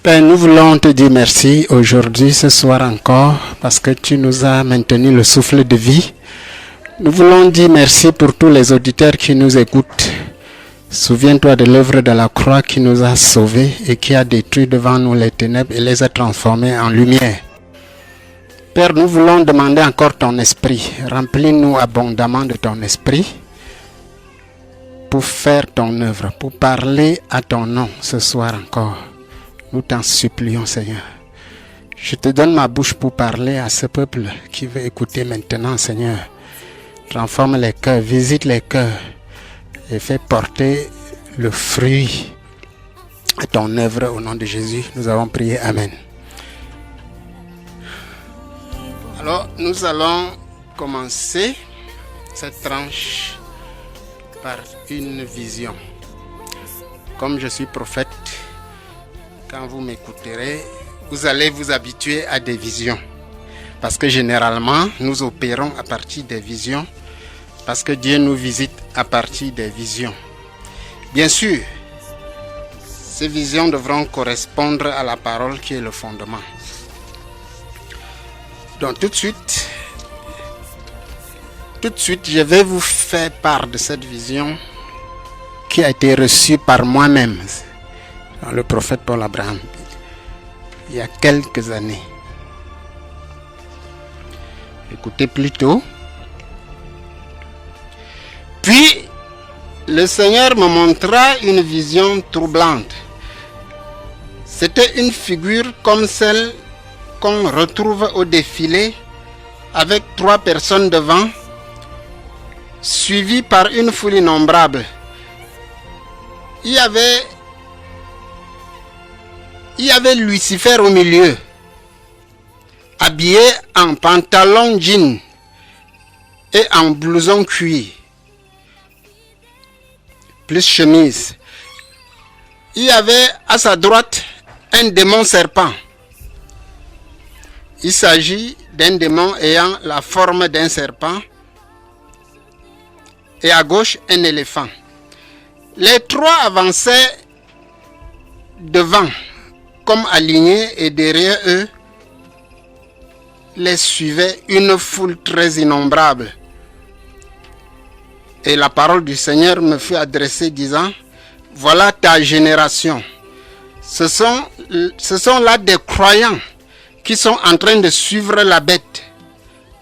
Père, nous voulons te dire merci aujourd'hui, ce soir encore, parce que tu nous as maintenu le souffle de vie. Nous voulons dire merci pour tous les auditeurs qui nous écoutent. Souviens-toi de l'œuvre de la croix qui nous a sauvés et qui a détruit devant nous les ténèbres et les a transformés en lumière. Père, nous voulons demander encore ton esprit. Remplis-nous abondamment de ton esprit pour faire ton œuvre, pour parler à ton nom ce soir encore. Nous t'en supplions, Seigneur. Je te donne ma bouche pour parler à ce peuple qui veut écouter maintenant, Seigneur. Transforme les cœurs, visite les cœurs et fais porter le fruit à ton œuvre au nom de Jésus. Nous avons prié. Amen. Alors, nous allons commencer cette tranche par une vision. Comme je suis prophète, quand vous m'écouterez, vous allez vous habituer à des visions. Parce que généralement, nous opérons à partir des visions. Parce que Dieu nous visite à partir des visions. Bien sûr, ces visions devront correspondre à la parole qui est le fondement. Donc tout de suite, je vais vous faire part de cette vision qui a été reçue par moi-même. Le prophète Paul Abraham, il y a quelques années. Écoutez plutôt. Puis, le Seigneur me montra une vision troublante. C'était une figure comme celle qu'on retrouve au défilé, avec 3 personnes devant, suivies par une foule innombrable. Il y avait Lucifer au milieu, habillé en pantalon jean et en blouson cuir, plus chemise. Il y avait à sa droite un démon serpent. Il s'agit d'un démon ayant la forme d'un serpent et à gauche un éléphant. Les 3 avançaient devant comme alignés et derrière eux les suivait une foule très innombrable. Et la parole du Seigneur me fut adressée disant: voilà ta génération. Ce sont là des croyants qui sont en train de suivre la bête.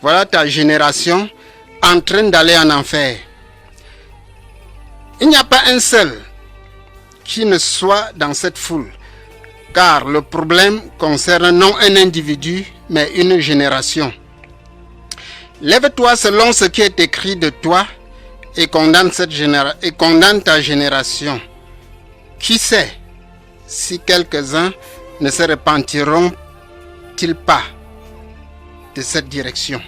Voilà ta génération en train d'aller en enfer. Il n'y a pas un seul qui ne soit dans cette foule, car le problème concerne non un individu, mais une génération. Lève-toi selon ce qui est écrit de toi et condamne ta génération. Qui sait si quelques-uns ne se repentiront-ils pas de cette direction?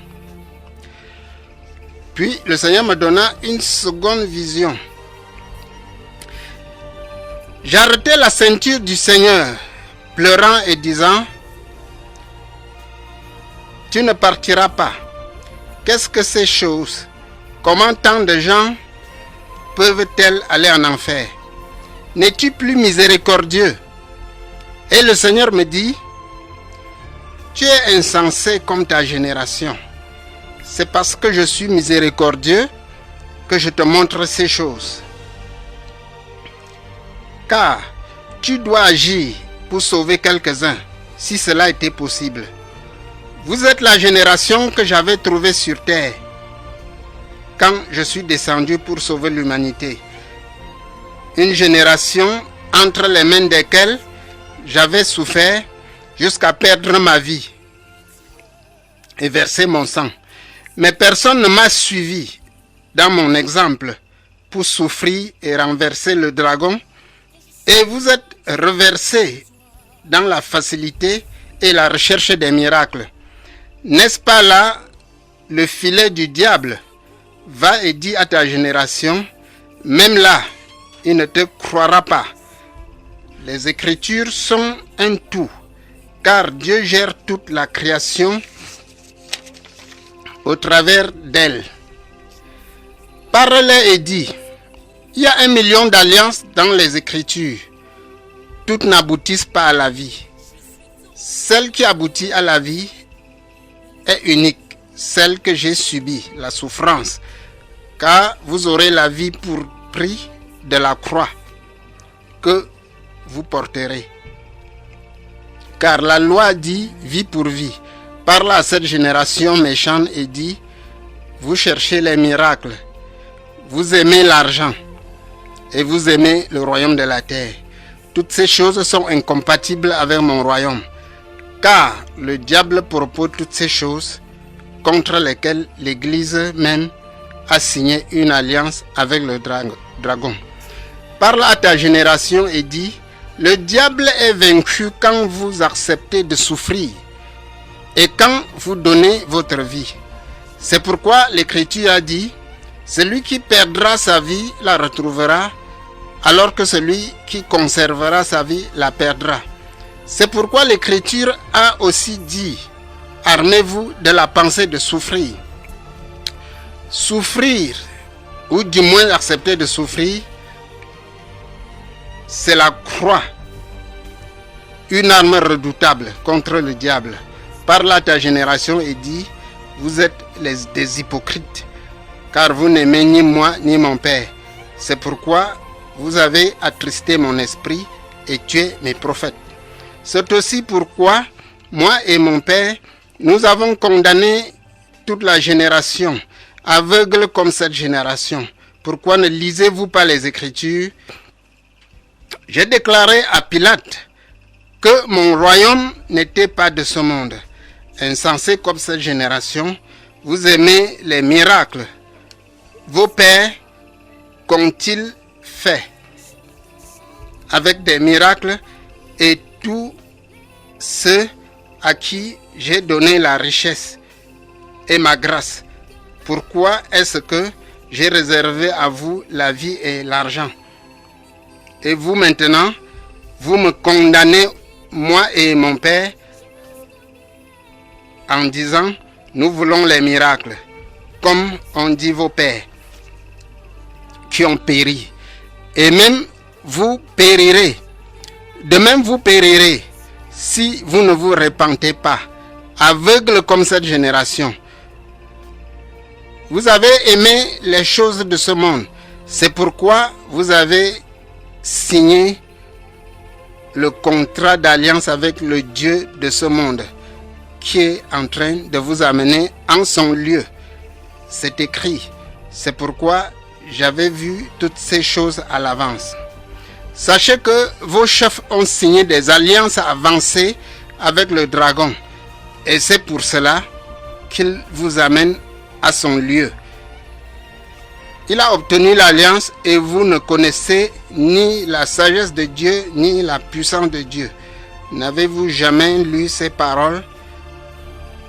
Puis le Seigneur me donna une seconde vision. J'arrêtai la ceinture du Seigneur, pleurant et disant: tu ne partiras pas. Qu'est-ce que ces choses? Comment tant de gens peuvent-elles aller en enfer? N'es-tu plus miséricordieux? Et le Seigneur me dit: tu es insensé comme ta génération. C'est parce que je suis miséricordieux que je te montre ces choses. Car tu dois agir pour sauver quelques-uns, si cela était possible. Vous êtes la génération que j'avais trouvée sur terre quand je suis descendu pour sauver l'humanité. Une génération entre les mains desquelles j'avais souffert jusqu'à perdre ma vie et verser mon sang. Mais personne ne m'a suivi dans mon exemple pour souffrir et renverser le dragon. Et vous êtes reversés dans la facilité et la recherche des miracles. N'est-ce pas là le filet du diable? Va et dis à ta génération, même là, il ne te croira pas. Les Écritures sont un tout, car Dieu gère toute la création au travers d'elle. Parle et dis: il y a 1 million d'alliances dans les Écritures. toutes n'aboutissent pas à la vie. Celle qui aboutit à la vie est unique, celle que j'ai subie, la souffrance, car vous aurez la vie pour prix de la croix que vous porterez. Car la loi dit vie pour vie. Parle à cette génération méchante et dit, vous cherchez les miracles, vous aimez l'argent et vous aimez le royaume de la terre. Toutes ces choses sont incompatibles avec mon royaume, car le diable propose toutes ces choses contre lesquelles l'Église même a signé une alliance avec le dragon. Parle à ta génération et dis, le diable est vaincu quand vous acceptez de souffrir et quand vous donnez votre vie. C'est pourquoi l'Écriture a dit, celui qui perdra sa vie la retrouvera, alors que celui qui conservera sa vie la perdra. C'est pourquoi l'Écriture a aussi dit, armez-vous de la pensée de souffrir. Souffrir, ou du moins accepter de souffrir, c'est la croix, une arme redoutable contre le diable. Parle à ta génération et dis, vous êtes des hypocrites, car vous n'aimez ni moi ni mon Père. C'est pourquoi vous avez attristé mon esprit et tué mes prophètes. C'est aussi pourquoi moi et mon Père, nous avons condamné toute la génération, aveugle comme cette génération. Pourquoi ne lisez-vous pas les Écritures? J'ai déclaré à Pilate que mon royaume n'était pas de ce monde. Insensé comme cette génération, vous aimez les miracles. Vos pères qu'ont-ils fait avec des miracles et tous ceux à qui j'ai donné la richesse et ma grâce? Pourquoi est-ce que j'ai réservé à vous la vie et l'argent? Et vous maintenant, vous me condamnez, moi et mon Père, en disant, nous voulons les miracles, comme ont dit vos pères, qui ont péri. Et même vous périrez. De même vous périrez, si vous ne vous repentez pas, aveugle comme cette génération. Vous avez aimé les choses de ce monde. C'est pourquoi vous avez signé le contrat d'alliance avec le Dieu de ce monde, qui est en train de vous amener en son lieu. C'est écrit. C'est pourquoi j'avais vu toutes ces choses à l'avance. Sachez que vos chefs ont signé des alliances avancées avec le dragon. Et c'est pour cela qu'il vous amène à son lieu. Il a obtenu l'alliance et vous ne connaissez ni la sagesse de Dieu ni la puissance de Dieu. N'avez-vous jamais lu ces paroles?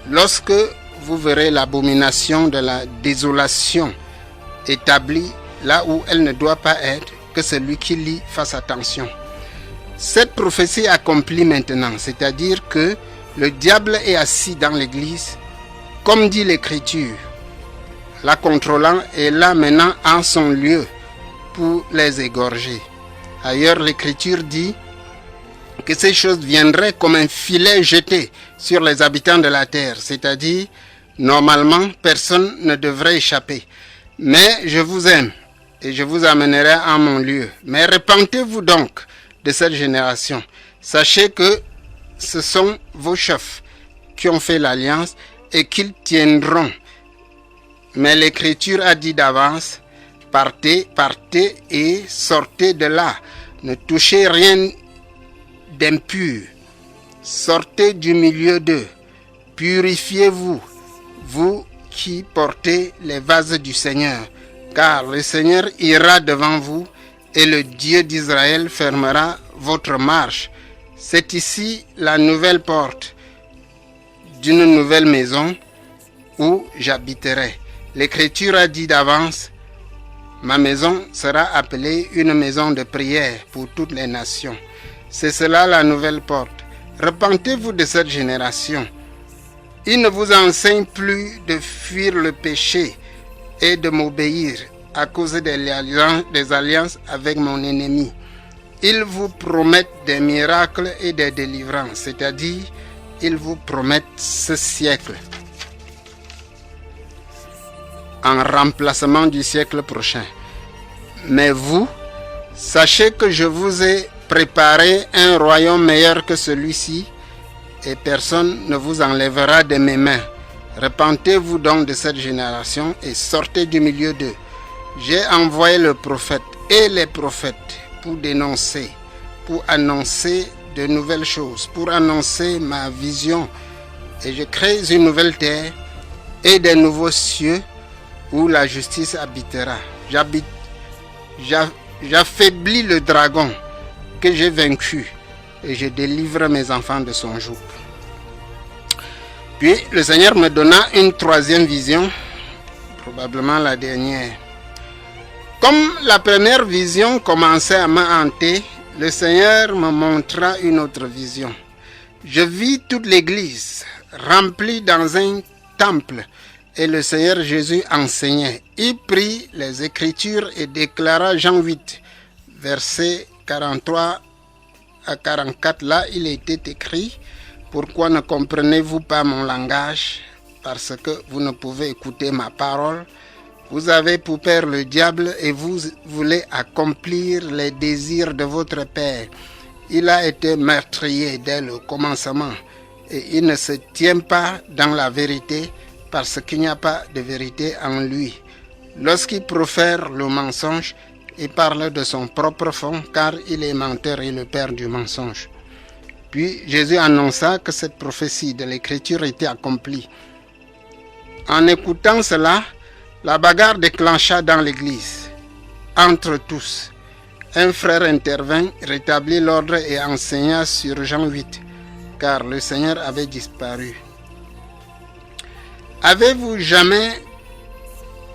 Lorsque vous verrez l'abomination de la désolation établie là où elle ne doit pas être, que celui qui lit fasse attention. Cette prophétie accomplie maintenant, c'est-à-dire que le diable est assis dans l'église, comme dit l'Écriture, la contrôlant est là maintenant en son lieu pour les égorger. Ailleurs, l'Écriture dit que ces choses viendraient comme un filet jeté sur les habitants de la terre, c'est-à-dire, normalement, personne ne devrait échapper. Mais je vous aime et je vous amènerai en mon lieu. Mais repentez-vous donc de cette génération. Sachez que ce sont vos chefs qui ont fait l'alliance et qu'ils tiendront. Mais l'Écriture a dit d'avance, partez, partez et sortez de là. Ne touchez rien d'impur. Sortez du milieu d'eux. Purifiez-vous, vous qui portez les vases du Seigneur. Car le Seigneur ira devant vous et le Dieu d'Israël fermera votre marche. C'est ici la nouvelle porte d'une nouvelle maison où j'habiterai. L'Écriture a dit d'avance, ma maison sera appelée une maison de prière pour toutes les nations. C'est cela la nouvelle porte. Repentez-vous de cette génération. Il ne vous enseigne plus de fuir le péché et de m'obéir à cause des alliances avec mon ennemi. ils vous promettent des miracles et des délivrances, c'est-à-dire, ils vous promettent ce siècle en remplacement du siècle prochain. Mais vous, sachez que je vous ai préparé un royaume meilleur que celui-ci, et personne ne vous enlèvera de mes mains. Repentez-vous donc de cette génération et sortez du milieu d'eux. J'ai envoyé le prophète et les prophètes pour dénoncer, pour annoncer de nouvelles choses, pour annoncer ma vision. Et je crée une nouvelle terre et des nouveaux cieux où la justice habitera. J'affaiblis le dragon que j'ai vaincu et je délivre mes enfants de son joug. Puis le Seigneur me donna une troisième vision, probablement la dernière. Comme la première vision commençait à me hanter, le Seigneur me montra une autre vision. Je vis toute l'église remplie dans un temple et le Seigneur Jésus enseignait. Il prit les Écritures et déclara Jean 8, versets 43 à 44. Là, il était écrit: pourquoi ne comprenez-vous pas mon langage? Parce que vous ne pouvez écouter ma parole. Vous avez pour père le diable et vous voulez accomplir les désirs de votre père. Il a été meurtrier dès le commencement et il ne se tient pas dans la vérité parce qu'il n'y a pas de vérité en lui. Lorsqu'il profère le mensonge, il parle de son propre fond car il est menteur et le père du mensonge. Puis Jésus annonça que cette prophétie de l'Écriture était accomplie. En écoutant cela, la bagarre déclencha dans l'église. Entre tous, un frère intervint, rétablit l'ordre et enseigna sur Jean 8, car le Seigneur avait disparu. Avez-vous jamais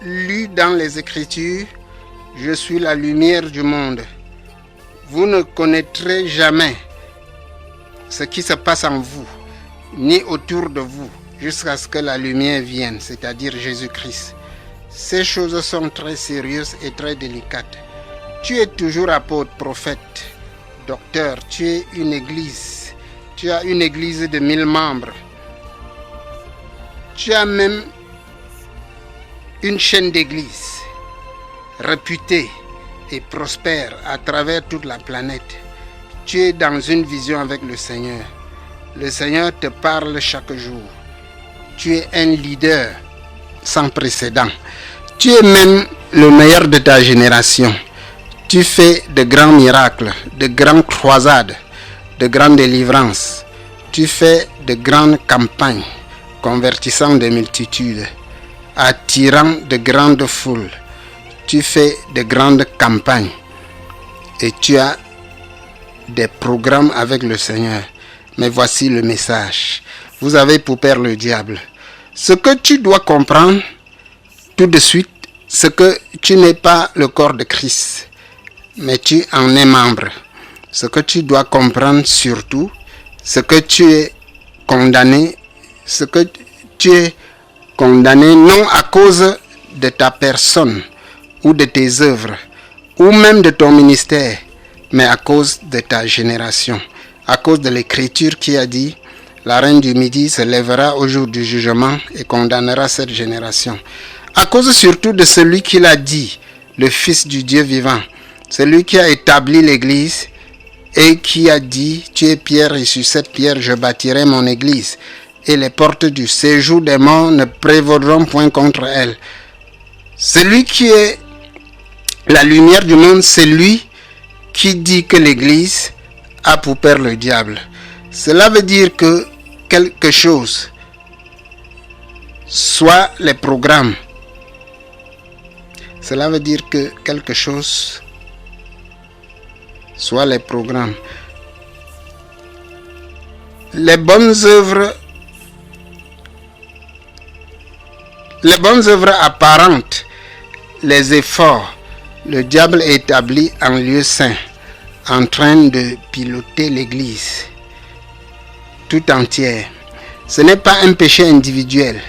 lu dans les Écritures: je suis la lumière du monde. Vous ne connaîtrez jamais ce qui se passe en vous, ni autour de vous, jusqu'à ce que la lumière vienne, c'est-à-dire Jésus-Christ. Ces choses sont très sérieuses et très délicates. Tu es toujours apôtre, prophète, docteur, tu es une église. Tu as une église de 1000 membres. Tu as même une chaîne d'églises réputée et prospère à travers toute la planète. Tu es dans une vision avec le Seigneur. Le Seigneur te parle chaque jour. Tu es un leader sans précédent. Tu es même le meilleur de ta génération. Tu fais de grands miracles, de grandes croisades, de grandes délivrances. Tu fais de grandes campagnes, convertissant des multitudes, attirant de grandes foules. Tu fais de grandes campagnes et tu as des programmes avec le Seigneur. Mais voici le message. Vous avez pour père le diable. Ce que tu dois comprendre tout de suite, c'est que tu n'es pas le corps de Christ, mais tu en es membre. Ce que tu dois comprendre surtout, c'est que tu es condamné, non à cause de ta personne ou de tes œuvres, ou même de ton ministère, mais à cause de ta génération, à cause de l'Écriture qui a dit: la reine du Midi se lèvera au jour du jugement et condamnera cette génération. À cause surtout de celui qui l'a dit, le Fils du Dieu vivant, celui qui a établi l'Église et qui a dit: tu es pierre et sur cette pierre je bâtirai mon Église et les portes du séjour des morts ne prévaudront point contre elle. Celui qui est la lumière du monde, c'est lui qui dit que l'Église a pour père le diable. Cela veut dire que quelque chose, soit les programmes, cela veut dire que quelque chose, soit les programmes, les bonnes œuvres apparentes, les efforts, le diable est établi en lieu saint, en train de piloter l'Église tout entière. Ce n'est pas un péché individuel,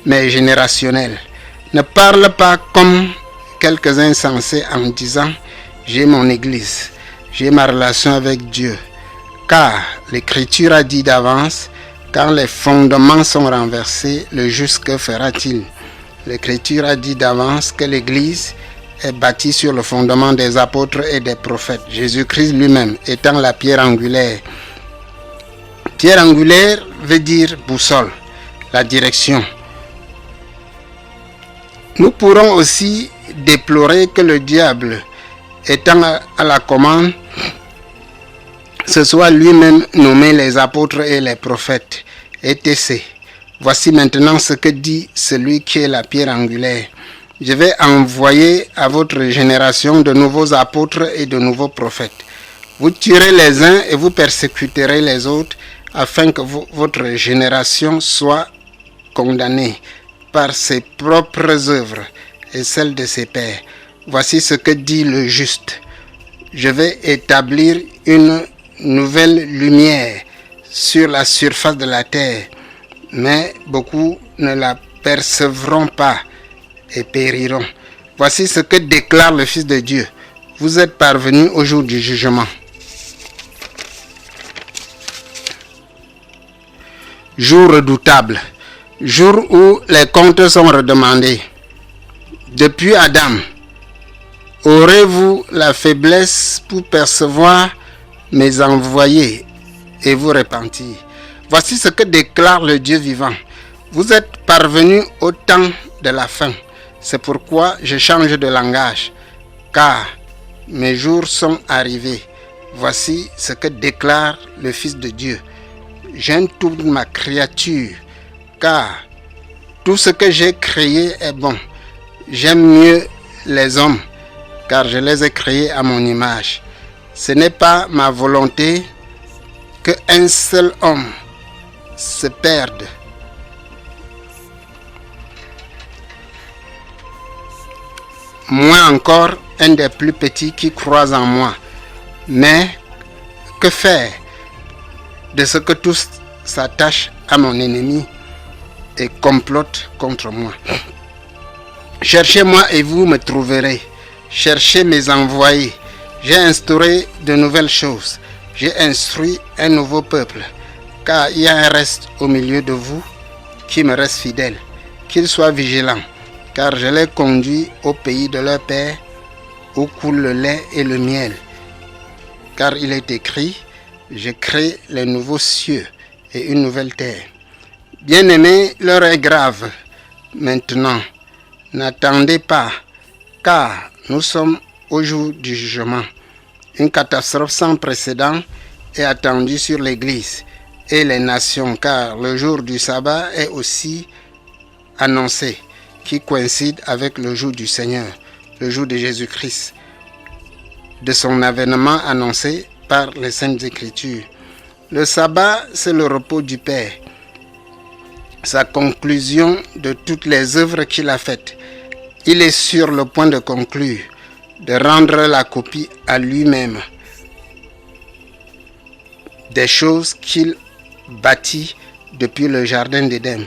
mais générationnel. Ne parle pas comme quelques insensés en disant: j'ai mon Église, j'ai ma relation avec Dieu. Car l'Écriture a dit d'avance, quand les fondements sont renversés, le juste que fera-t-il? L'Écriture a dit d'avance que l'Église est bâtie sur le fondement des apôtres et des prophètes. Jésus-Christ lui-même étant la pierre angulaire. Pierre angulaire veut dire boussole, la direction. Nous pourrons aussi déplorer que le diable, étant à la commande, ce soit lui-même nommé les apôtres et les prophètes, etc. Voici maintenant ce que dit celui qui est la pierre angulaire. Je vais envoyer à votre génération de nouveaux apôtres et de nouveaux prophètes. Vous tuerez les uns et vous persécuterez les autres, afin que votre génération soit condamnée par ses propres œuvres et celles de ses pères. Voici ce que dit le juste. Je vais établir une nouvelle lumière sur la surface de la terre, mais beaucoup ne la percevront pas et périront. Voici ce que déclare le Fils de Dieu. Vous êtes parvenus au jour du jugement. Jour redoutable, jour où les comptes sont redemandés. Depuis Adam, aurez-vous la faiblesse pour percevoir mes envoyés et vous repentir? Voici ce que déclare le Dieu vivant. Vous êtes parvenus au temps de la fin. C'est pourquoi je change de langage, car mes jours sont arrivés. Voici ce que déclare le Fils de Dieu. J'entoure ma créature, car tout ce que j'ai créé est bon. J'aime mieux les hommes, car je les ai créés à mon image. Ce n'est pas ma volonté qu'un seul homme se perde. Moins encore un des plus petits qui croient en moi. Mais que faire de ce que tous s'attachent à mon ennemi et complotent contre moi? Cherchez-moi et vous me trouverez. Cherchez mes envoyés. J'ai instauré de nouvelles choses. J'ai instruit un nouveau peuple. Car il y a un reste au milieu de vous qui me reste fidèle. Qu'il soit vigilant. Car je les conduis au pays de leur père, où coule le lait et le miel. Car il est écrit, je crée les nouveaux cieux et une nouvelle terre. Bien-aimés, l'heure est grave. Maintenant, n'attendez pas, car nous sommes au jour du jugement. Une catastrophe sans précédent est attendue sur l'Église et les nations, car le jour du sabbat est aussi annoncé, qui coïncide avec le jour du Seigneur, le jour de Jésus-Christ, de son avènement annoncé par les Saintes Écritures. Le sabbat, c'est le repos du Père, sa conclusion de toutes les œuvres qu'il a faites. Il est sur le point de conclure, de rendre la copie à lui-même des choses qu'il bâtit depuis le jardin d'Éden.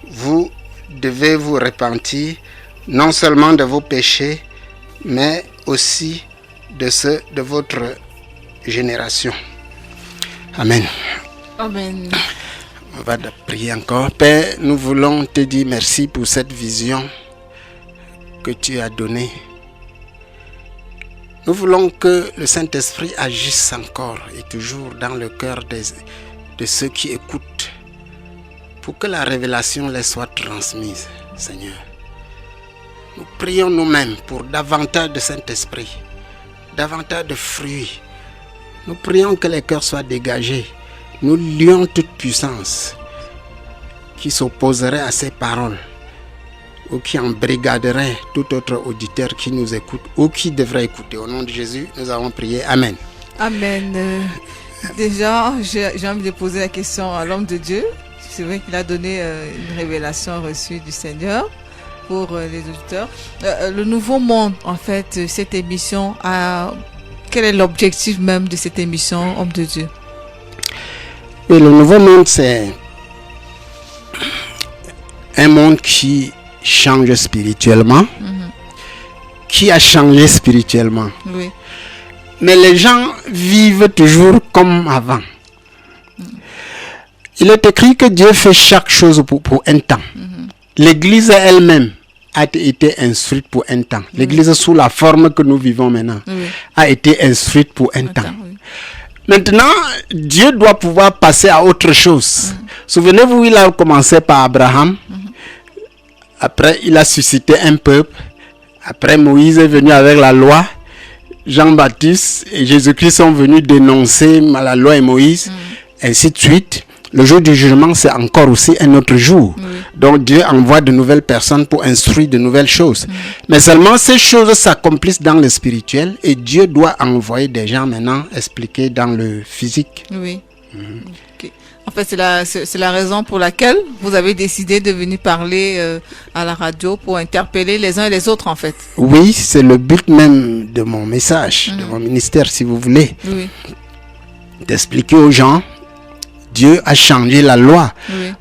Vous devez vous repentir non seulement de vos péchés, mais aussi de ceux de votre génération. Amen. Amen. On va prier encore. Père, nous voulons te dire merci pour cette vision que tu as donnée. Nous voulons que le Saint-Esprit agisse encore et toujours dans le cœur de ceux qui écoutent, pour que la révélation les soit transmise, Seigneur. Nous prions nous-mêmes pour davantage de Saint-Esprit, davantage de fruits. Nous prions que les cœurs soient dégagés. Nous lions toute puissance qui s'opposerait à ces paroles ou qui embrigaderait tout autre auditeur qui nous écoute ou qui devrait écouter. Au nom de Jésus, nous avons prié. Amen. Amen. Déjà, j'ai envie de poser la question à l'homme de Dieu. C'est vrai qu'il a donné une révélation reçue du Seigneur pour les auditeurs. Le nouveau monde, en fait, cette émission, quel est l'objectif même de cette émission, homme de Dieu? Et le nouveau monde, c'est un monde qui change spirituellement, qui a changé spirituellement. Oui. Mais les gens vivent toujours comme avant. Il est écrit que Dieu fait chaque chose pour un temps. L'Église elle-même a été instruite pour un temps. L'Église sous la forme que nous vivons maintenant a été instruite pour un temps. Maintenant, Dieu doit pouvoir passer à autre chose. Souvenez-vous, il a commencé par Abraham. Après, il a suscité un peuple. Après, Moïse est venu avec la loi. Jean-Baptiste et Jésus-Christ sont venus dénoncer la loi et Moïse, ainsi de suite. Le jour du jugement, c'est encore aussi un autre jour. Donc Dieu envoie de nouvelles personnes pour instruire de nouvelles choses. Mais seulement ces choses s'accomplissent dans le spirituel et Dieu doit envoyer des gens maintenant expliquer dans le physique. Oui. Okay. En fait, c'est la raison pour laquelle vous avez décidé de venir parler à la radio pour interpeller les uns et les autres, en fait. Oui, c'est le but même de mon message, de mon ministère, si vous voulez. Oui. D'expliquer aux gens, Dieu a changé la loi.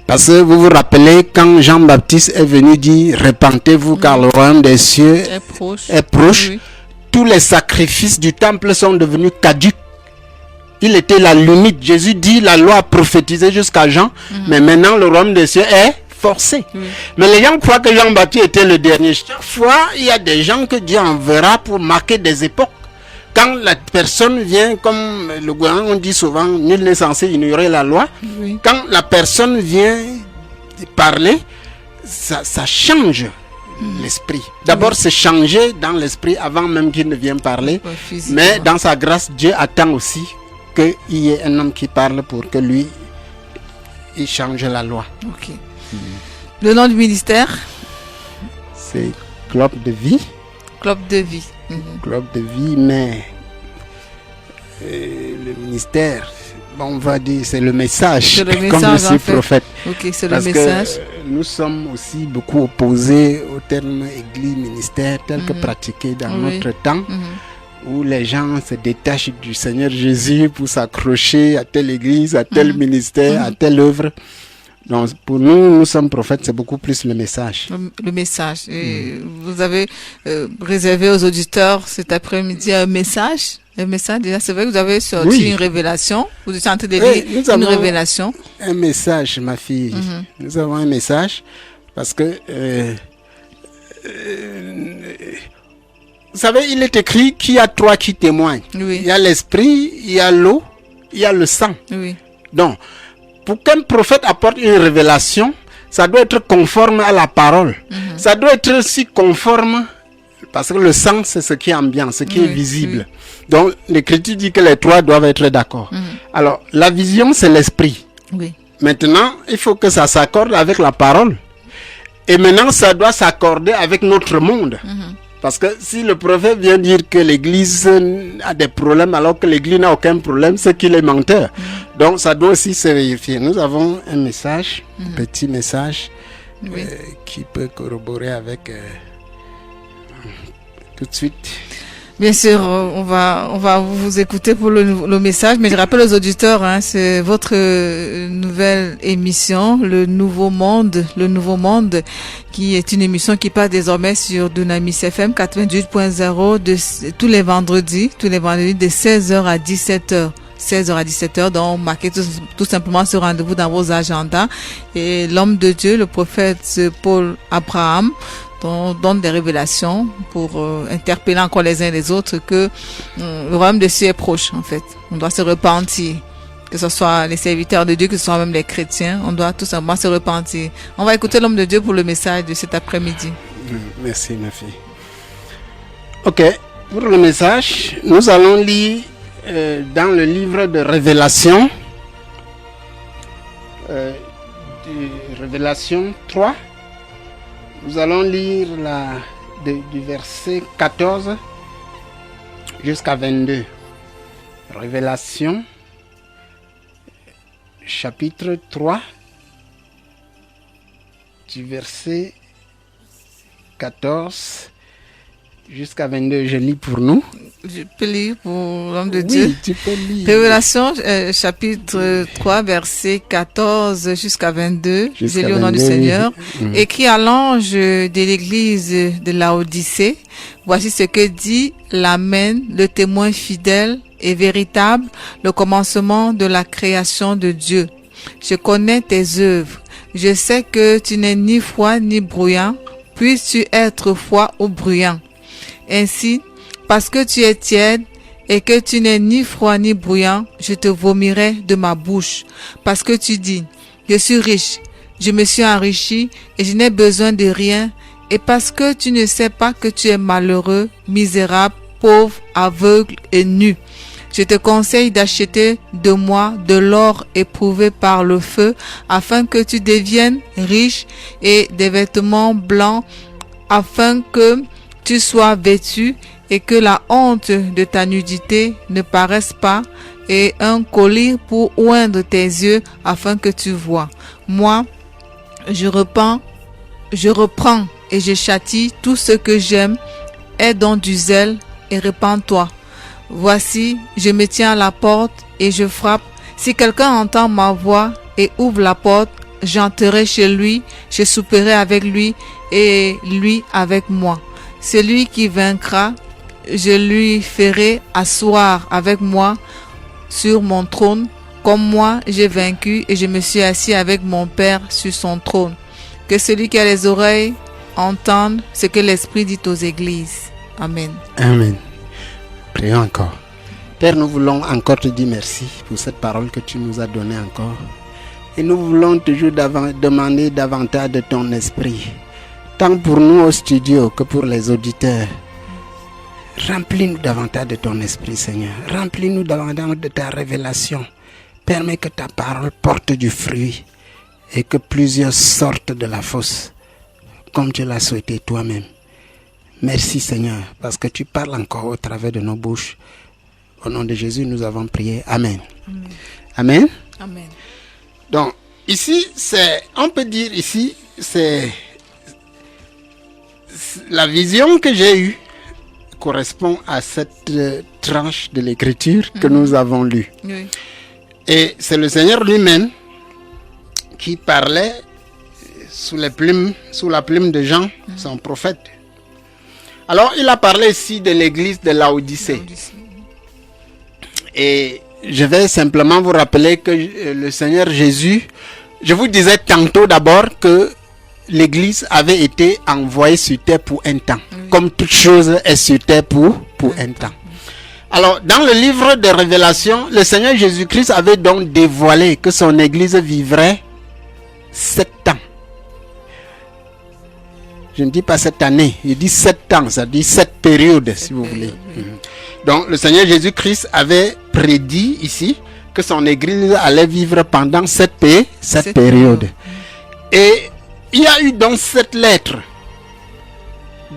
Parce que vous vous rappelez quand Jean-Baptiste est venu dire, repentez-vous car le royaume des cieux est proche. Tous les sacrifices du temple sont devenus caducs. Il était la limite. Jésus dit, la loi a prophétisé jusqu'à Jean, mais maintenant le royaume des cieux est forcé. Mais les gens croient que Jean-Baptiste était le dernier. Chaque fois, il y a des gens que Dieu enverra pour marquer des époques. Quand la personne vient, comme le gouvernement dit souvent, nul n'est censé ignorer la loi. Quand la personne vient parler, ça change l'esprit. D'abord, c'est changer dans l'esprit avant même qu'il ne vienne parler. Mais dans sa grâce, Dieu attend aussi qu'il y ait un homme qui parle pour que lui, il change la loi. Ok. Le nom du ministère? C'est Club de vie. Club de vie. Club de vie, mais le ministère, bon, on va dire, c'est le message. C'est le message, comme je suis prophète. Ok, c'est Parce le message. Que nous sommes aussi beaucoup opposés au terme église, ministère, tel que pratiqué dans notre temps. Où les gens se détachent du Seigneur Jésus pour s'accrocher à telle église, à tel ministère, à telle œuvre. Donc, pour nous, nous sommes prophètes, c'est beaucoup plus le message. Le message. Et vous avez réservé aux auditeurs cet après-midi un message. Un message, déjà, c'est vrai que vous avez sorti une révélation. Vous êtes en train de lire une révélation. Un message, ma fille. Nous avons un message parce que vous savez, il est écrit qu'il y a trois qui témoignent. Il y a l'esprit, il y a l'eau, il y a le sang. Donc, pour qu'un prophète apporte une révélation, ça doit être conforme à la parole. Ça doit être aussi conforme, parce que le sang, c'est ce qui est ambiant, ce qui est visible. Donc, l'Écriture dit que les trois doivent être d'accord. Alors, la vision, c'est l'esprit. Maintenant, il faut que ça s'accorde avec la parole. Et maintenant, ça doit s'accorder avec notre monde. Parce que si le prophète vient dire que l'église a des problèmes alors que l'église n'a aucun problème, c'est qu'il est menteur. Donc ça doit aussi se vérifier. Nous avons un message, un petit message qui peut corroborer avec tout de suite. Bien sûr, on va vous écouter pour le message, mais je rappelle aux auditeurs, c'est votre nouvelle émission, Le Nouveau Monde, qui est une émission qui passe désormais sur Dunamis FM 98.0 tous les vendredis de 16h à 17h. 16h à 17h, donc marquez tout simplement ce rendez-vous dans vos agendas. Et l'homme de Dieu, le prophète Paul Abraham, donne des révélations pour interpeller encore les uns et les autres que le royaume de Dieu est proche, en fait. On doit se repentir. Que ce soit les serviteurs de Dieu, que ce soit même les chrétiens, on doit tout simplement se repentir. On va écouter l'homme de Dieu pour le message de cet après-midi. Merci, ma fille. Ok, pour le message, nous allons lire dans le livre de Révélation, Révélation 3. Nous allons lire du verset 14 jusqu'à 22. Révélation, chapitre 3, du verset 14 jusqu'à 22, je lis pour nous. Je peux lire pour l'homme de Oui, Dieu. tu peux lire. Révélation chapitre 3, verset 14 jusqu'à 22. Jusqu'à Je lis au nom du 22, Seigneur. oui. Écrit à l'ange de l'église de Laodicée. Voici ce que dit l'Amen, le témoin fidèle et véritable, le commencement de la création de Dieu. Je connais tes œuvres. Je sais que tu n'es ni froid ni bruyant. Puisses-tu être froid ou bruyant. Ainsi, parce que tu es tiède et que tu n'es ni froid ni bruyant, je te vomirai de ma bouche. Parce que tu dis, je suis riche, je me suis enrichi et je n'ai besoin de rien. Et parce que tu ne sais pas que tu es malheureux, misérable, pauvre, aveugle et nu. Je te conseille d'acheter de moi de l'or éprouvé par le feu, afin que tu deviennes riche, et des vêtements blancs, afin que tu sois vêtu et que la honte de ta nudité ne paraisse pas, et un collier pour oindre tes yeux, afin que tu vois. Moi, je reprends et je châtie tout ce que j'aime. Aie donc du zèle et répands-toi. Voici, je me tiens à la porte et je frappe. Si quelqu'un entend ma voix et ouvre la porte, j'entrerai chez lui, je souperai avec lui et lui avec moi. Celui qui vaincra, je lui ferai asseoir avec moi sur mon trône, comme moi j'ai vaincu et je me suis assis avec mon Père sur son trône. Que celui qui a les oreilles entende ce que l'Esprit dit aux églises. Amen. Amen. Prions encore. Père, nous voulons encore te dire merci pour cette parole que tu nous as donnée encore. Et nous voulons toujours demander davantage de ton esprit, tant pour nous au studio que pour les auditeurs. Remplis-nous davantage de ton esprit, Seigneur. Remplis-nous davantage de ta révélation. Permets que ta parole porte du fruit et que plusieurs sortent de la fosse, comme tu l'as souhaité toi-même. Merci Seigneur, parce que tu parles encore au travers de nos bouches. Au nom de Jésus, nous avons prié. Amen. Amen. Amen. Amen. Donc, ici, on peut dire ici, c'est la vision que j'ai eue correspond à cette tranche de l'écriture que nous avons lue. Oui. Et c'est le Seigneur lui-même qui parlait sous la plume de Jean, son prophète. Alors, il a parlé ici de l'église de Laodicée. Et je vais simplement vous rappeler que le Seigneur Jésus, je vous disais tantôt d'abord que l'église avait été envoyée sur terre pour un temps. Comme toute chose est sur terre pour un temps. Alors, dans le livre de Révélation, le Seigneur Jésus-Christ avait donc dévoilé que son église vivrait 7 ans. Je ne dis pas cette année, il dit 7 ans, ça dit 7 périodes, si vous voulez. Donc, le Seigneur Jésus-Christ avait prédit ici que son église allait vivre pendant 7 périodes. Et il y a eu donc 7 lettres.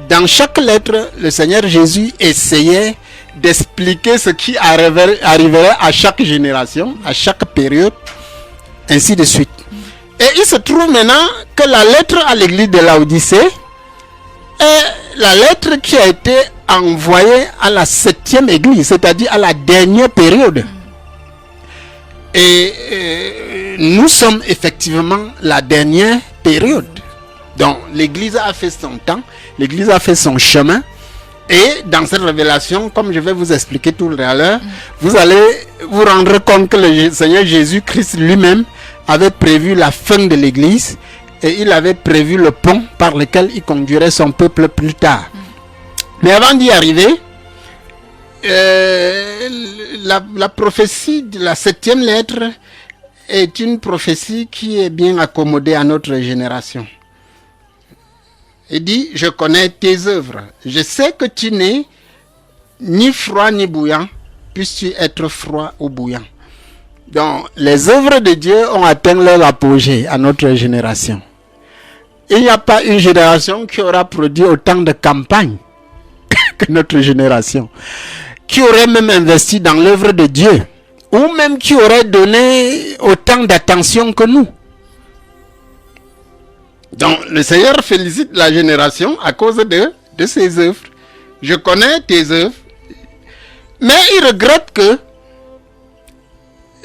Dans chaque lettre, le Seigneur Jésus essayait d'expliquer ce qui arriverait à chaque génération, à chaque période, ainsi de suite. Et il se trouve maintenant que la lettre à l'église de Laodicée est la lettre qui a été envoyée à la 7e église, c'est-à-dire à la dernière période. Et nous sommes effectivement la dernière période. Donc l'église a fait son temps, l'église a fait son chemin. Et dans cette révélation, comme je vais vous expliquer tout à l'heure, vous allez vous rendre compte que le Seigneur Jésus-Christ lui-même avait prévu la fin de l'église et il avait prévu le pont par lequel il conduirait son peuple plus tard. Mais avant d'y arriver, la prophétie de la 7e lettre est une prophétie qui est bien accommodée à notre génération. Il dit, je connais tes œuvres. Je sais que tu n'es ni froid ni bouillant. Puisses-tu être froid ou bouillant. Donc, les œuvres de Dieu ont atteint leur apogée à notre génération. Il n'y a pas une génération qui aura produit autant de campagnes que notre génération. Qui aurait même investi dans l'œuvre de Dieu. Ou même qui aurait donné autant d'attention que nous. Donc, le Seigneur félicite la génération à cause de ses œuvres. je connais tes œuvres, mais il regrette que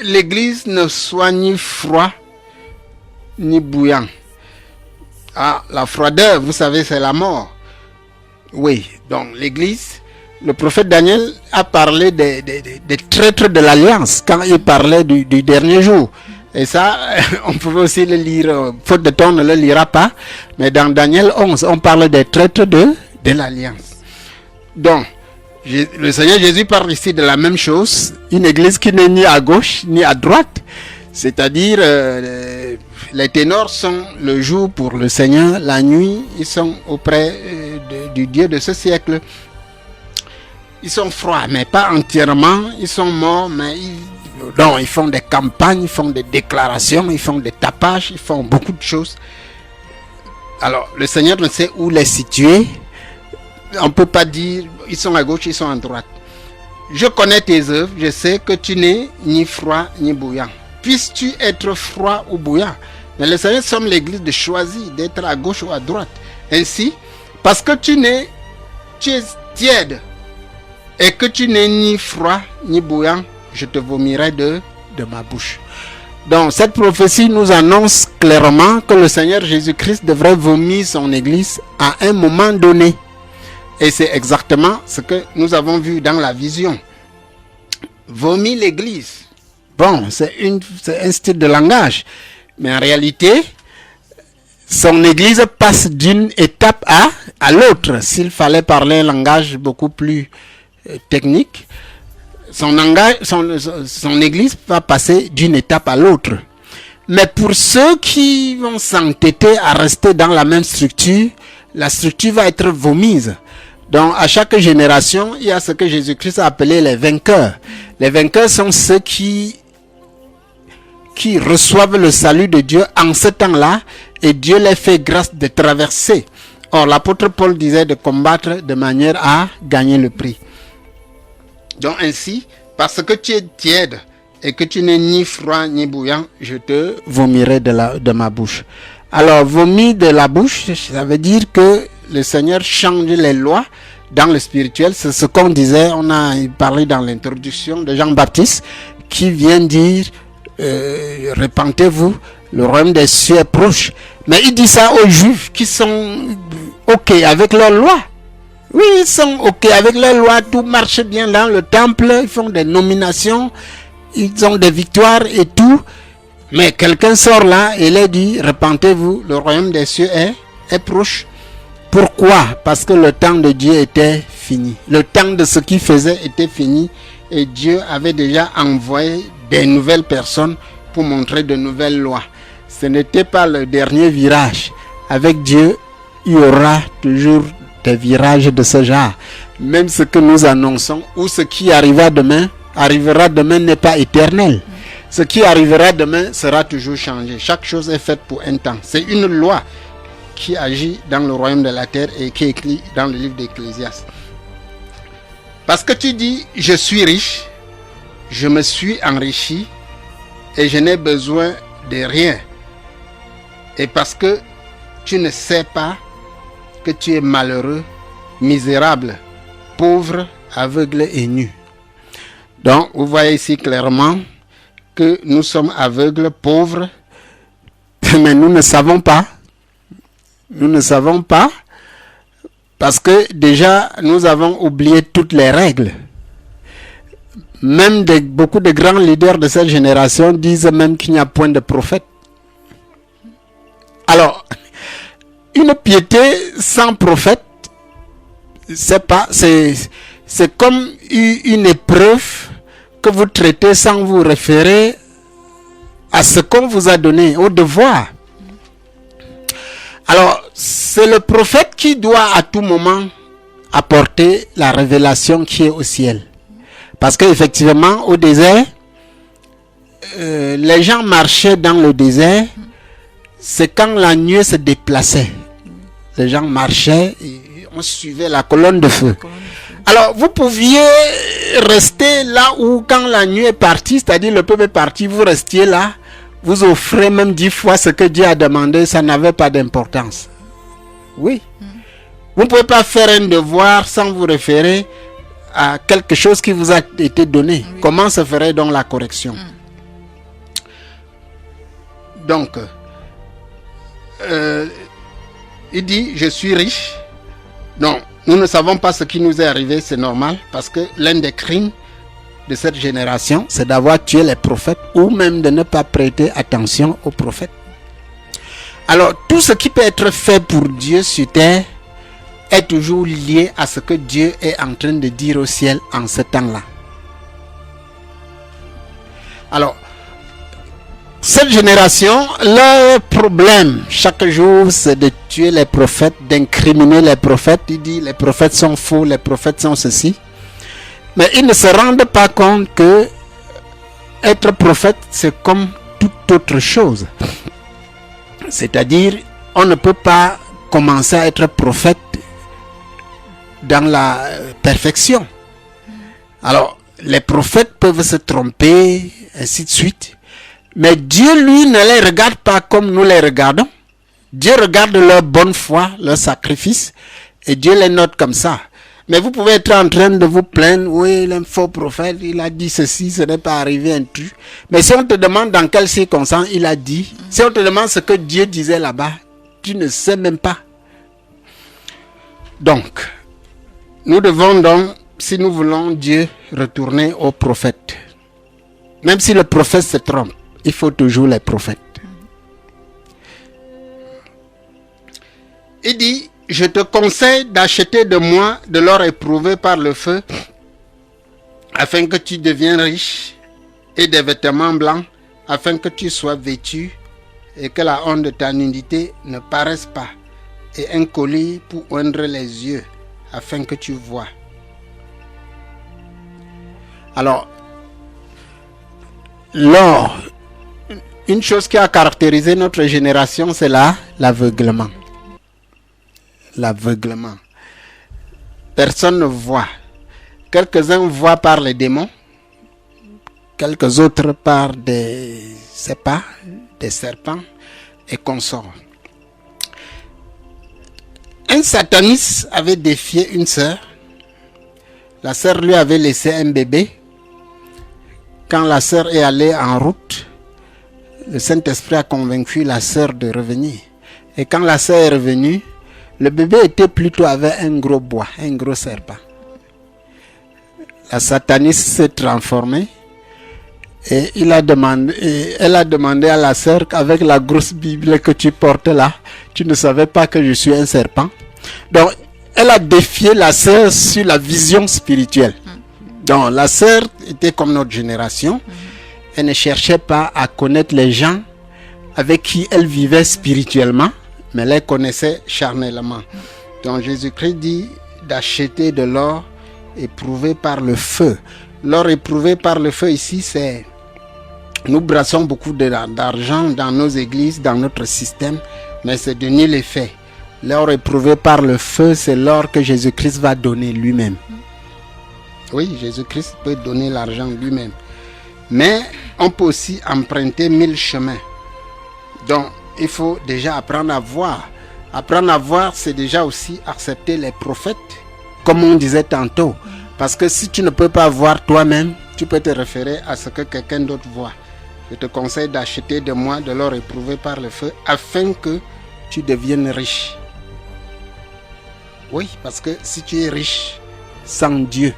l'église ne soit ni froid ni bouillant. Ah, la froideur, vous savez, c'est la mort. Oui, donc l'église, le prophète Daniel a parlé des traîtres de l'alliance quand il parlait du dernier jour. Et ça, on pouvait aussi le lire, faute de temps, on ne le lira pas. Mais dans Daniel 11, on parle des traîtres de l'alliance. Donc, le Seigneur Jésus parle ici de la même chose. Une église qui n'est ni à gauche ni à droite. C'est-à-dire, les ténors sont le jour pour le Seigneur, la nuit, ils sont auprès du Dieu de ce siècle. Ils sont froids, mais pas entièrement. Ils sont morts, mais ils font des campagnes, ils font des déclarations, ils font des tapages, ils font beaucoup de choses. Alors, le Seigneur ne sait où les situer. On ne peut pas dire, ils sont à gauche, ils sont à droite. Je connais tes œuvres, je sais que tu n'es ni froid ni bouillant. Puisses-tu être froid ou bouillant? Mais le Seigneur sommes l'église de choisir d'être à gauche ou à droite. Ainsi, parce que tu es tiède et que tu n'es ni froid ni bouillant, je te vomirai de ma bouche. Donc cette prophétie nous annonce clairement que le Seigneur Jésus-Christ devrait vomir son église à un moment donné. Et c'est exactement ce que nous avons vu dans la vision. Vomir l'église. Bon, c'est un style de langage. Mais en réalité, son église passe d'une étape à l'autre. S'il fallait parler un langage beaucoup plus technique, son église va passer d'une étape à l'autre. Mais pour ceux qui vont s'entêter à rester dans la même structure, la structure va être vomise. Donc à chaque génération, il y a ce que Jésus-Christ a appelé les vainqueurs. Les vainqueurs sont ceux qui reçoivent le salut de Dieu en ce temps-là, et Dieu les fait grâce de traverser. Or, l'apôtre Paul disait de combattre de manière à gagner le prix. Donc ainsi, parce que tu es tiède et que tu n'es ni froid ni bouillant, je te vomirai de ma bouche. Alors, vomir de la bouche, ça veut dire que le Seigneur change les lois dans le spirituel. C'est ce qu'on disait, on a parlé dans l'introduction de Jean-Baptiste, qui vient dire repentez-vous, le royaume des cieux est proche. Mais il dit ça aux Juifs qui sont ok avec leur loi. Oui, ils sont ok avec leur loi, tout marche bien dans le temple, ils font des nominations, ils ont des victoires et tout. Mais quelqu'un sort là et leur dit repentez-vous, le royaume des cieux est proche. Pourquoi? Parce que le temps de Dieu était fini. Le temps de ce qu'il faisait était fini. Et Dieu avait déjà envoyé des nouvelles personnes pour montrer de nouvelles lois. Ce n'était pas le dernier virage. Avec Dieu, il y aura toujours des virages de ce genre. Même ce que nous annonçons ou ce qui arrivera demain n'est pas éternel. Ce qui arrivera demain sera toujours changé. Chaque chose est faite pour un temps. C'est une loi qui agit dans le royaume de la terre et qui est écrit dans le livre d'Ecclésiaste. Parce que tu dis, je suis riche, je me suis enrichi et je n'ai besoin de rien. Et parce que tu ne sais pas que tu es malheureux, misérable, pauvre, aveugle et nu. Donc, vous voyez ici clairement que nous sommes aveugles, pauvres, mais nous ne savons pas. Nous ne savons pas parce que déjà nous avons oublié toutes les règles. Même beaucoup de grands leaders de cette génération disent même qu'il n'y a point de prophète. Alors, une piété sans prophète, c'est comme une épreuve que vous traitez sans vous référer à ce qu'on vous a donné, au devoir. Alors, c'est le prophète qui doit à tout moment apporter la révélation qui est au ciel. Parce qu'effectivement, au désert, les gens marchaient dans le désert, c'est quand la nuée se déplaçait. Les gens marchaient et on suivait la colonne de feu. Alors, vous pouviez rester là où, quand la nuée est partie, c'est-à-dire le peuple est parti, vous restiez là. Vous offrez même 10 fois ce que Dieu a demandé, ça n'avait pas d'importance. Oui. Vous ne pouvez pas faire un devoir sans vous référer à quelque chose qui vous a été donné. Oui. Comment se ferait donc la correction? Donc, il dit, je suis riche. Non, nous ne savons pas ce qui nous est arrivé, c'est normal, parce que l'un des crimes de cette génération, c'est d'avoir tué les prophètes ou même de ne pas prêter attention aux prophètes. Alors, tout ce qui peut être fait pour Dieu sur terre est toujours lié à ce que Dieu est en train de dire au ciel en ce temps-là. Alors, cette génération, leur problème chaque jour, c'est de tuer les prophètes, d'incriminer les prophètes. Il dit, les prophètes sont faux, les prophètes sont ceci. Mais ils ne se rendent pas compte que être prophète, c'est comme toute autre chose. C'est-à-dire, on ne peut pas commencer à être prophète dans la perfection. Alors, les prophètes peuvent se tromper, ainsi de suite. Mais Dieu, lui, ne les regarde pas comme nous les regardons. Dieu regarde leur bonne foi, leur sacrifice, et Dieu les note comme ça. Mais vous pouvez être en train de vous plaindre, oui, il est un faux prophète, il a dit ceci, ce n'est pas arrivé un truc. Mais si on te demande dans quelles circonstances il a dit, si on te demande ce que Dieu disait là-bas, tu ne sais même pas. Donc, nous devons donc, si nous voulons Dieu, retourner au prophète. Même si le prophète se trompe, il faut toujours les prophètes. Il dit, je te conseille d'acheter de moi de l'or éprouvé par le feu, afin que tu deviennes riche, et des vêtements blancs, afin que tu sois vêtu, et que la honte de ta nudité ne paraisse pas, et un collier pour oindre les yeux, afin que tu vois. Alors, l'or, une chose qui a caractérisé notre génération, c'est l'aveuglement. L'aveuglement. Personne ne voit. Quelques-uns voient par les démons, quelques autres par des serpents et consorts. Un sataniste avait défié une sœur. La sœur lui avait laissé un bébé. Quand la sœur est allée en route, le Saint-Esprit a convaincu la sœur de revenir. Et quand la sœur est revenue, le bébé était plutôt avec un gros bois, un gros serpent. La sataniste s'est transformée et elle a demandé à la sœur, avec la grosse Bible que tu portes là, tu ne savais pas que je suis un serpent. Donc, elle a défié la sœur sur la vision spirituelle. Donc, la sœur était comme notre génération. Elle ne cherchait pas à connaître les gens avec qui elle vivait spirituellement, mais elle les connaissait charnellement. Donc, Jésus-Christ dit d'acheter de l'or éprouvé par le feu. L'or éprouvé par le feu ici, c'est... Nous brassons beaucoup d'argent dans nos églises, dans notre système, mais c'est de nul effet. L'or éprouvé par le feu, c'est l'or que Jésus-Christ va donner lui-même. Oui, Jésus-Christ peut donner l'argent lui-même. Mais on peut aussi emprunter 1000 chemins. Donc, il faut déjà apprendre à voir. Apprendre à voir, c'est déjà aussi accepter les prophètes, comme on disait tantôt. Parce que si tu ne peux pas voir toi-même, tu peux te référer à ce que quelqu'un d'autre voit. Je te conseille d'acheter de moi de l'or éprouvé par le feu, afin que tu deviennes riche. Oui, parce que si tu es riche sans Dieu,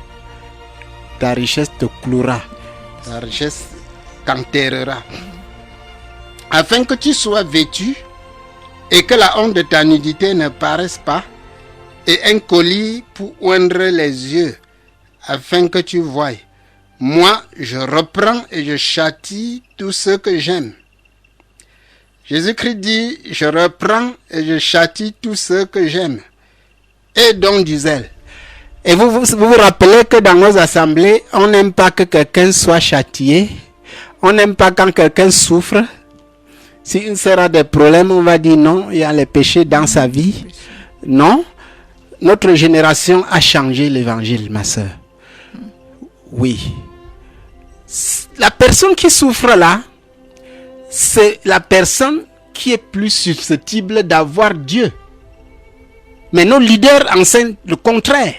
ta richesse te clouera, ta richesse t'enterrera. Afin que tu sois vêtu et que la honte de ta nudité ne paraisse pas, et un collier pour oindre les yeux, afin que tu voies. Moi, je reprends et je châtie tous ceux que j'aime. Jésus-Christ dit, je reprends et je châtie tous ceux que j'aime. Et donc du zèle. Et vous vous rappelez que dans nos assemblées, on n'aime pas que quelqu'un soit châtié. On n'aime pas quand quelqu'un souffre. Si une sœur a des problèmes, on va dire non, il y a les péchés dans sa vie. Non. Notre génération a changé l'évangile, ma sœur. Oui. La personne qui souffre là, c'est la personne qui est plus susceptible d'avoir Dieu. Mais nos leaders enseignent le contraire.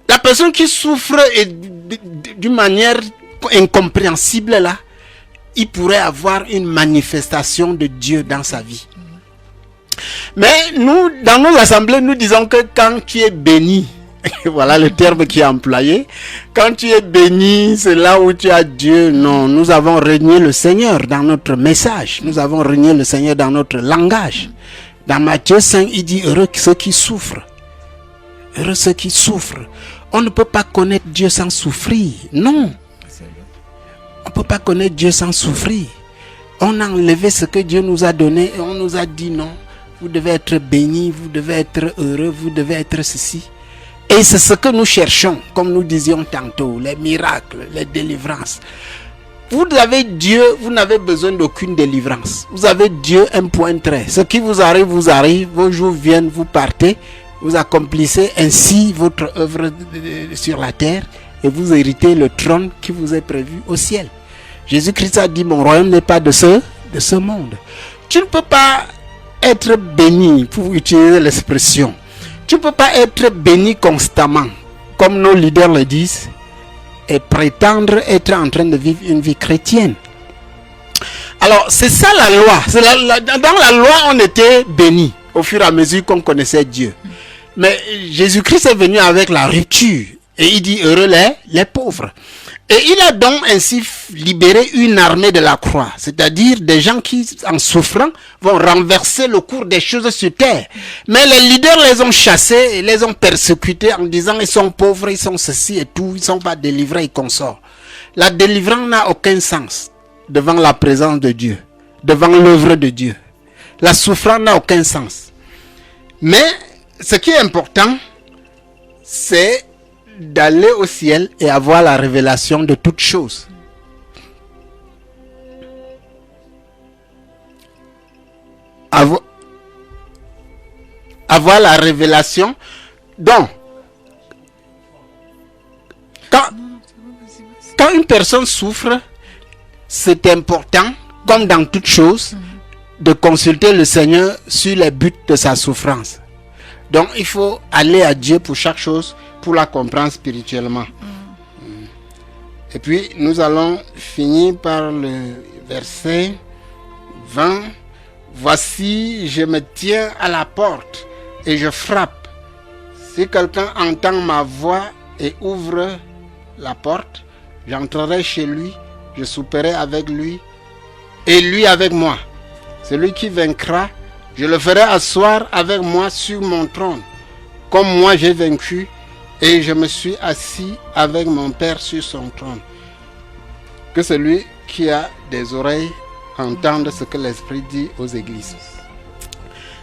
La personne qui souffre d'une manière incompréhensible là, il pourrait avoir une manifestation de Dieu dans sa vie. Mais nous, dans nos assemblées, nous disons que quand tu es béni, voilà le terme qui est employé, quand tu es béni, c'est là où tu as Dieu. Non, nous avons renié le Seigneur dans notre message. Nous avons renié le Seigneur dans notre langage. Dans Matthieu 5, il dit, heureux ceux qui souffrent. Heureux ceux qui souffrent. On ne peut pas connaître Dieu sans souffrir. Non. On ne peut pas connaître Dieu sans souffrir. On a enlevé ce que Dieu nous a donné et on nous a dit non. Vous devez être bénis, vous devez être heureux, vous devez être ceci. Et c'est ce que nous cherchons, comme nous disions tantôt, les miracles, les délivrances. Vous avez Dieu, vous n'avez besoin d'aucune délivrance. Vous avez Dieu, un point trait. Ce qui vous arrive, vos jours viennent, vous partez, vous accomplissez ainsi votre œuvre sur la terre et vous héritez le trône qui vous est prévu au ciel. Jésus-Christ a dit, mon royaume n'est pas de ce monde. Tu ne peux pas être béni, pour utiliser l'expression. Tu ne peux pas être béni constamment, comme nos leaders le disent, et prétendre être en train de vivre une vie chrétienne. Alors, c'est ça la loi. Dans la loi, on était béni au fur et à mesure qu'on connaissait Dieu. Mais Jésus-Christ est venu avec la rupture. Et il dit, heureux les pauvres. Et il a donc ainsi libéré une armée de la croix. C'est-à-dire des gens qui, en souffrant, vont renverser le cours des choses sur terre. Mais les leaders les ont chassés et les ont persécutés en disant, ils sont pauvres, ils sont ceci et tout, ils ne sont pas délivrés et consorts. La délivrance n'a aucun sens devant la présence de Dieu, devant l'œuvre de Dieu. La souffrance n'a aucun sens. Mais ce qui est important, c'est d'aller au ciel et avoir la révélation de toutes choses. Avoir la révélation. Donc, quand une personne souffre, c'est important, comme dans toutes choses, de consulter le Seigneur sur les buts de sa souffrance. Donc, il faut aller à Dieu pour chaque chose, pour la comprendre spirituellement. Et puis, nous allons finir par le verset 20. Voici, je me tiens à la porte et je frappe. Si quelqu'un entend ma voix et ouvre la porte, j'entrerai chez lui, je souperai avec lui et lui avec moi. Celui qui vaincra, je le ferai asseoir avec moi sur mon trône, comme moi j'ai vaincu et je me suis assis avec mon Père sur son trône. Que celui qui a des oreilles entende ce que l'Esprit dit aux églises.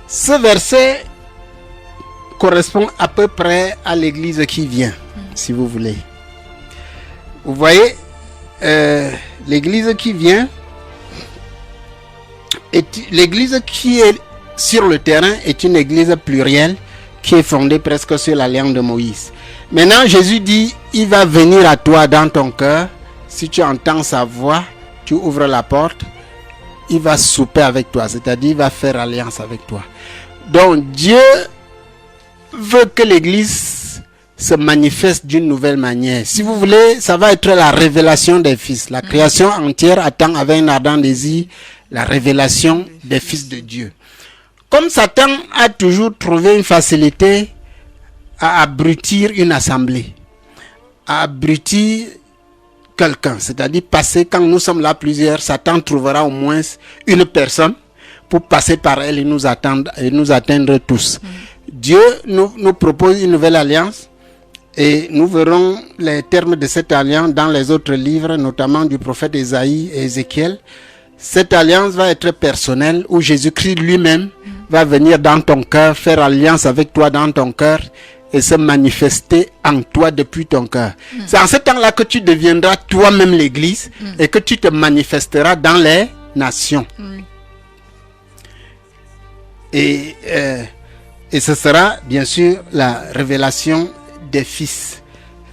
Ce verset correspond à peu près à l'église qui vient, si vous voulez. Vous voyez, l'église qui vient, l'église qui est sur le terrain est une église plurielle qui est fondée presque sur l'alliance de Moïse. Maintenant, Jésus dit, il va venir à toi dans ton cœur. Si tu entends sa voix, tu ouvres la porte, il va souper avec toi, c'est-à-dire il va faire alliance avec toi. Donc Dieu veut que l'église se manifeste d'une nouvelle manière. Si vous voulez, ça va être la révélation des fils. La création entière attend avec un ardent désir la révélation des fils de Dieu. Comme Satan a toujours trouvé une facilité à abrutir une assemblée, à abrutir quelqu'un, c'est-à-dire passer, quand nous sommes là plusieurs, Satan trouvera au moins une personne pour passer par elle et nous atteindre tous. Dieu nous propose une nouvelle alliance et nous verrons les termes de cette alliance dans les autres livres, notamment du prophète Ésaïe et Ézéchiel. Cette alliance va être personnelle où Jésus-Christ lui-même va venir dans ton cœur, faire alliance avec toi dans ton cœur et se manifester en toi depuis ton cœur. C'est en ce temps-là que tu deviendras toi-même l'église et que tu te manifesteras dans les nations. Et ce sera bien sûr la révélation des fils.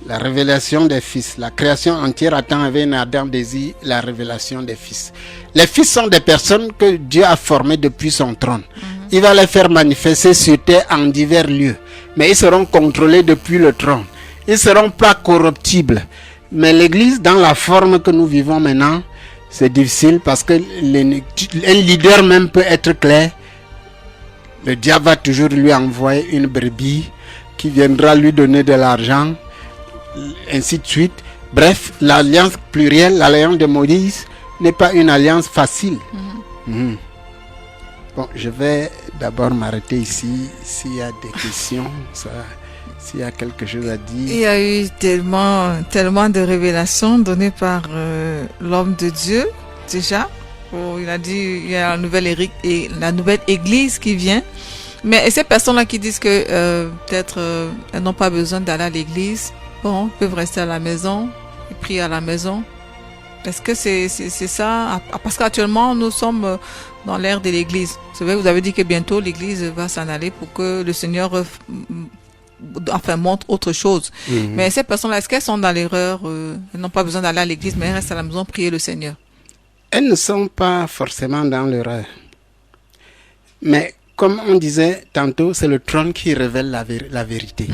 La révélation des fils. La création entière attend avec un ardent désir la révélation des fils. Les fils sont des personnes que Dieu a formées depuis son trône. Il va les faire manifester sur terre en divers lieux. Mais ils seront contrôlés depuis le trône. Ils ne seront pas corruptibles. Mais l'Église, dans la forme que nous vivons maintenant, c'est difficile parce que un leader même peut être clair. Le diable va toujours lui envoyer une brebis qui viendra lui donner de l'argent, ainsi de suite. Bref, l'alliance plurielle, l'alliance de Moïse, n'est pas une alliance facile. Bon, je vais d'abord m'arrêter ici. S'il y a des questions, s'il y a quelque chose à dire. Il y a eu tellement de révélations données par l'homme de Dieu, déjà. Il a dit il y a la nouvelle église qui vient. Mais ces personnes-là qui disent que peut-être elles n'ont pas besoin d'aller à l'église, bon, peuvent rester à la maison et prier à la maison. Est-ce que c'est ça? Parce qu'actuellement, nous sommes dans l'ère de l'église. C'est vrai, vous avez dit que bientôt l'église va s'en aller pour que le Seigneur montre autre chose. Mais ces personnes-là, est-ce qu'elles sont dans l'erreur? Elles n'ont pas besoin d'aller à l'église, mais elles restent à la maison prier le Seigneur. Elles ne sont pas forcément dans l'erreur. Mais comme on disait tantôt, c'est le trône qui révèle la vérité.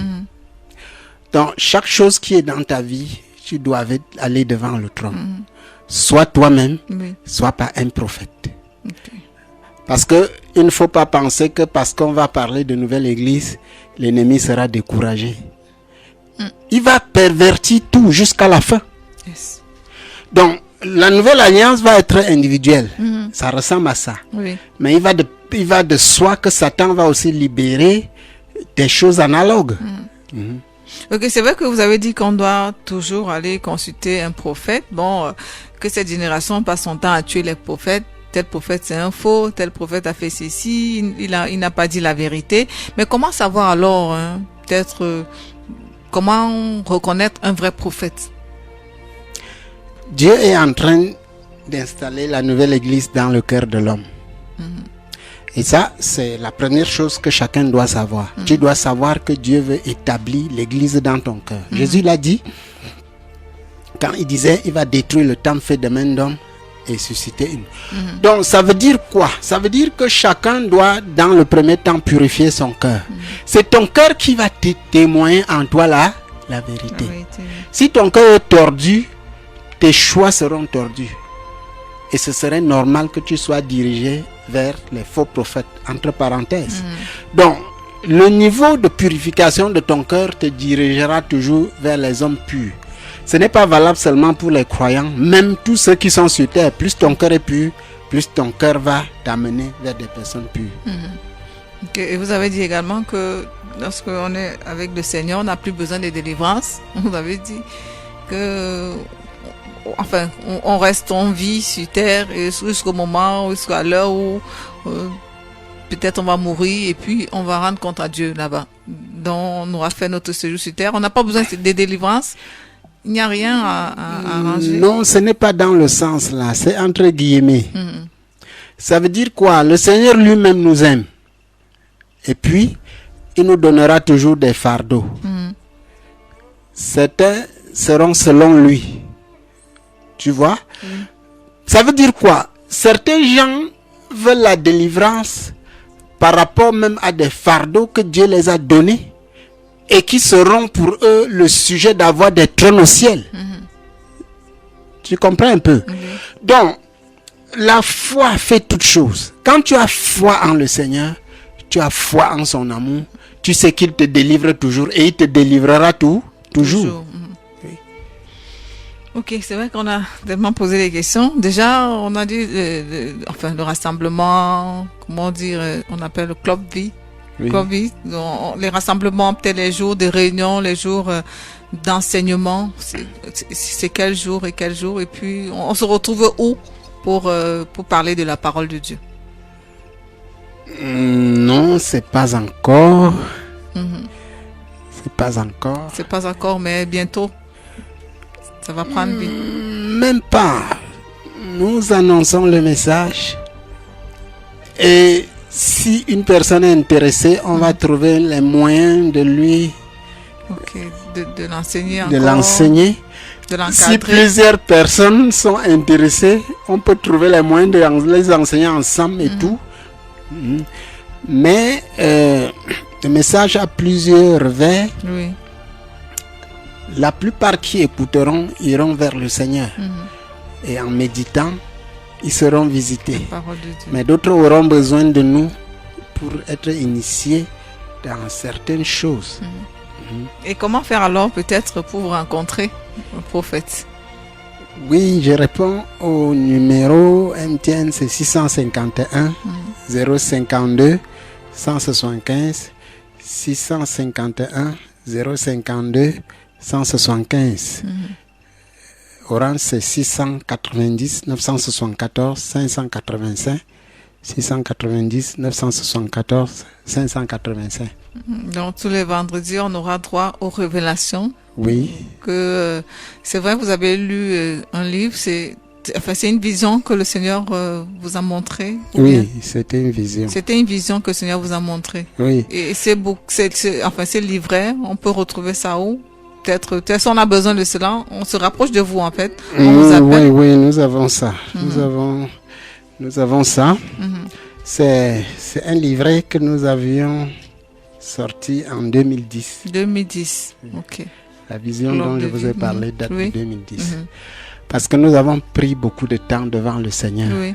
Donc, chaque chose qui est dans ta vie, tu dois aller devant le trône. Soit toi-même, soit par un prophète. Parce que il ne faut pas penser que parce qu'on va parler de nouvelle église, l'ennemi sera découragé. Il va pervertir tout jusqu'à la fin. Yes. Donc, la nouvelle alliance va être individuelle. Ça ressemble à ça. Oui. Mais il va de soi que Satan va aussi libérer des choses analogues. Ok, c'est vrai que vous avez dit qu'on doit toujours aller consulter un prophète. Bon, que cette génération passe son temps à tuer les prophètes. Tel prophète c'est un faux, tel prophète a fait ceci, il n'a pas dit la vérité. Mais comment savoir alors, peut-être, comment reconnaître un vrai prophète? Dieu est en train d'installer la nouvelle église dans le cœur de l'homme. Et ça, c'est la première chose que chacun doit savoir. Tu dois savoir que Dieu veut établir l'église dans ton cœur. Jésus l'a dit quand il disait il va détruire le temple fait de main d'homme et susciter une. Donc ça veut dire quoi? Ça veut dire que chacun doit dans le premier temps purifier son cœur. C'est ton cœur qui va te témoigner en toi la vérité. Si ton cœur est tordu, tes choix seront tordus. Et ce serait normal que tu sois dirigé vers les faux prophètes, entre parenthèses. Donc, le niveau de purification de ton cœur te dirigera toujours vers les hommes purs. Ce n'est pas valable seulement pour les croyants, même tous ceux qui sont sur terre. Plus ton cœur est pur, plus ton cœur va t'amener vers des personnes pures. Okay. Et vous avez dit également que lorsqu'on est avec le Seigneur, on n'a plus besoin de délivrance. Vous avez dit que on reste en vie sur terre et jusqu'au moment, jusqu'à l'heure où peut-être on va mourir et puis on va rendre compte à Dieu là-bas. Donc on aura fait notre séjour sur terre. On n'a pas besoin de délivrance. Il n'y a rien à arranger. Non, ce n'est pas dans le sens là. C'est entre guillemets. Ça veut dire quoi? Le Seigneur lui-même nous aime. Et puis, il nous donnera toujours des fardeaux. Certains seront selon lui. Tu vois? Ça veut dire quoi? Certains gens veulent la délivrance par rapport même à des fardeaux que Dieu les a donnés et qui seront pour eux le sujet d'avoir des trônes au ciel. Tu comprends un peu? Donc, la foi fait toutes choses. Quand tu as foi en le Seigneur, tu as foi en son amour, tu sais qu'il te délivre toujours et il te délivrera toujours. Ok, c'est vrai qu'on a tellement posé des questions. Déjà, on a dit, le rassemblement, comment dire, on appelle le club vie. Club vie. Donc, les rassemblements, peut-être les jours de réunion, les jours d'enseignement, c'est quel jour et quel jour. Et puis, on se retrouve où pour parler de la parole de Dieu? Non, c'est pas encore. C'est pas encore. C'est pas encore, mais bientôt. Ça va prendre vie. Même pas. Nous annonçons le message. Et si une personne est intéressée, on va trouver les moyens de lui... De l'enseigner encore. De l'enseigner. De l'encadrer. Si plusieurs personnes sont intéressées, on peut trouver les moyens de les enseigner ensemble et tout. Mais le message a plusieurs vers. Oui. La plupart qui écouteront iront vers le Seigneur. Et en méditant, ils seront visités. Parole de Dieu. Mais d'autres auront besoin de nous pour être initiés dans certaines choses. Et comment faire alors peut-être pour vous rencontrer le prophète? Oui, je réponds au numéro MTN, c'est 651 052 175 651 052 175. Orange, c'est 690 974 585 690 974 585. Donc tous les vendredis, on aura droit aux révélations. Oui. C'est vrai, vous avez lu un livre, c'est une vision que le Seigneur vous a montrée. Oui, c'était une vision. C'était une vision que le Seigneur vous a montrée. Oui. Et c'est livret, on peut retrouver ça où? Peut-être si on a besoin de cela, on se rapproche de vous en fait. On vous appelle. Oui, nous avons ça. Nous avons ça. C'est un livret que nous avions sorti en 2010. 2010, ok. La vision dont je vous ai parlé date de 2010. Parce que nous avons pris beaucoup de temps devant le Seigneur. Oui.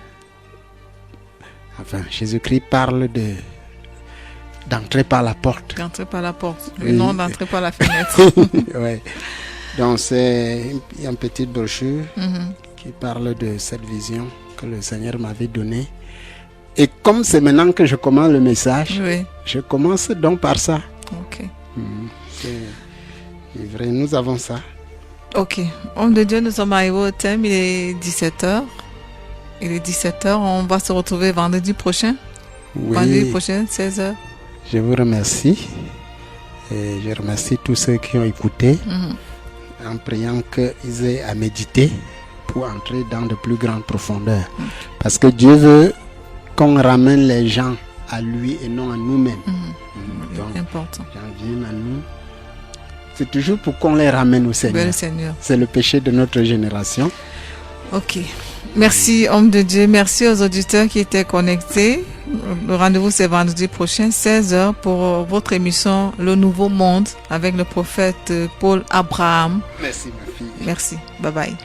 Enfin, Jésus-Christ parle d'entrer par la porte. D'entrer par la porte, oui. Non d'entrer par la fenêtre. Oui. Donc c'est une petite brochure qui parle de cette vision que le Seigneur m'avait donnée. Et comme c'est maintenant que je commence le message, je commence donc par ça. Ok. C'est vrai, nous avons ça. Ok. Homme de Dieu, nous sommes arrivés au thème, il est 17h. Il est 17h, on va se retrouver vendredi prochain. Oui. Vendredi prochain, 16h. Je vous remercie. Et je remercie tous ceux qui ont écouté en priant qu'ils aient à méditer pour entrer dans de plus grandes profondeurs. Parce que Dieu veut qu'on ramène les gens à lui et non à nous-mêmes. Donc, important. J'en viens à nous. C'est toujours pour qu'on les ramène au Seigneur. C'est le péché de notre génération. Ok. Merci, homme de Dieu. Merci aux auditeurs qui étaient connectés. Le rendez-vous, c'est vendredi prochain, 16h, pour votre émission Le Nouveau Monde avec le prophète Paul Abraham. Merci, ma fille. Merci. Bye bye.